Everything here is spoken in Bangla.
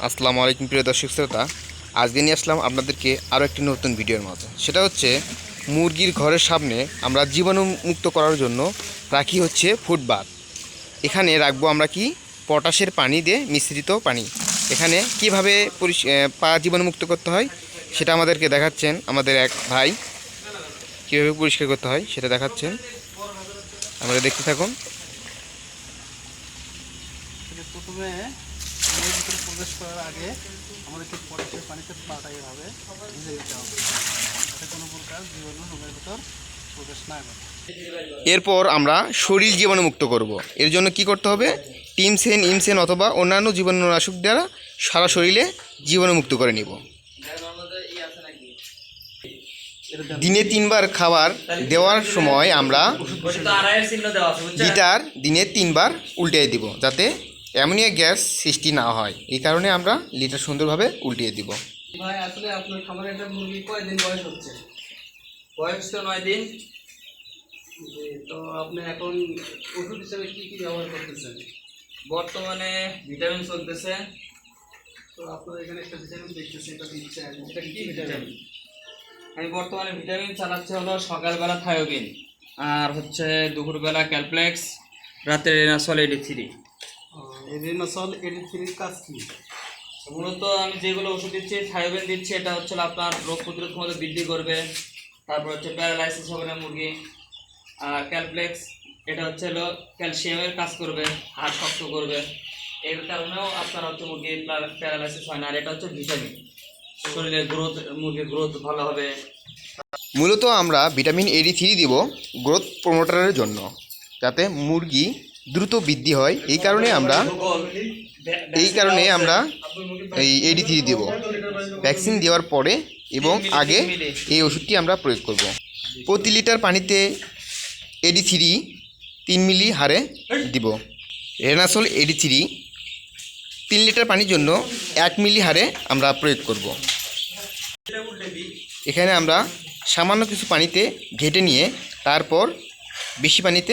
আসসালামু আলাইকুম প্রিয় দর্শক শ্রোতা, আজকে নিয়ে আসলাম আপনাদেরকে আরও একটি নতুন ভিডিওর মধ্যে। সেটা হচ্ছে মুরগির ঘরের সামনে আমরা জীবাণুমুক্ত করার জন্য রাখি হচ্ছে ফুটবাথ। এখানে রাখবো আমরা কি পটাশের পানি দিয়ে মিশ্রিত পানি। এখানে কিভাবে পা জীবাণুমুক্ত করতে হয় সেটা আমাদেরকে দেখাচ্ছেন আমাদের এক ভাই। কীভাবে পরিষ্কার করতে হয় সেটা দেখাচ্ছেন, আমরা দেখতে থাকুন। প্রথমে পানির ভিতরে প্রবেশ করার আগে আমাদেরকে পটাশের পানিতে পাটা এভাবে ভিজে দিতে হবে, যাতে কোনো প্রকার জীবাণু রুমের ভিতর প্রবেশ না করে। এরপর আমরা শরীর জীবাণুমুক্ত করব। এর জন্য কি করতে হবে? টিমসেন, ইমসেন অথবা অন্যান্য জীবাণুনাশক দ্বারা সারা শরীরে জীবাণুমুক্ত করে নিব। দিনে 3 বার খাবার দেওয়ার সময় আমরা লিটার দিনে 3 বার উল্টিয়ে দিব, যাতে অ্যামোনিয়া গ্যাস সৃষ্টি না হয়। এই কারণে আমরা লিটার সুন্দরভাবে উল্টিয়ে দিব। ভাই, আসলে আপনার খামারে একটা মুরগি কয়দিন বয়স হচ্ছে? বয়স তো 9 দিন। তো আপনি এখন ওষুধ হিসেবে কী কী ব্যবহার করতেছেন? বর্তমানে ভিটামিন চলতেছে। তো আপনার এখানে একটা ভিটামিন দেখতেছি, এটা দিচ্ছে, এটা কি ভিটামিন? আমি বর্তমানে ভিটামিন চালাচ্ছি হলো সকালবেলা থায়োবিন, আর হচ্ছে দুপুরবেলা ক্যালপ্লেক্স, রাতে রেনাসল এডি3। এই রেনাসল এডি3 কাজ কি? মূলত আমি যেগুলো ওষুধ দিচ্ছি, থায়োবিন দিচ্ছি, এটা হচ্ছে আপনার রোগ প্রতিরোধ ক্ষমতা বৃদ্ধি করবে। তারপর হচ্ছে প্যারালাইসিস হবে না মুরগি। আর ক্যালপ্লেক্স, এটা হচ্ছে হলো ক্যালসিয়ামের কাজ করবে, হাড় শক্ত করবে। এর কারণেও আপনার হচ্ছে মুরগির প্যারালাইসিস হয় না। আর এটা হচ্ছে ভিটামিন, শরীরের গ্রোথ, মুরগির গ্রোথ ভালো হবে। মূলত আমরা ভিটামিন এডি3 দিব গ্রোথ প্রমোটারের জন্য, যাতে মুরগি দ্রুত বৃদ্ধি হয়। এই কারণে আমরা এই এডি3 দেব ভ্যাকসিন দেওয়ার পরে এবং আগে এই ওষুধটি আমরা প্রয়োগ করব। প্রতি লিটার পানিতে এডি3 3 মিলি হারে দিব। রেনাসল এডি3 3 লিটার পানির জন্য 1 মিলি হারে আমরা প্রয়োগ করব। এখানে আমরা সামান্য কিছু পানিতে ঘেটে নিয়ে তারপর বেশি পানিতে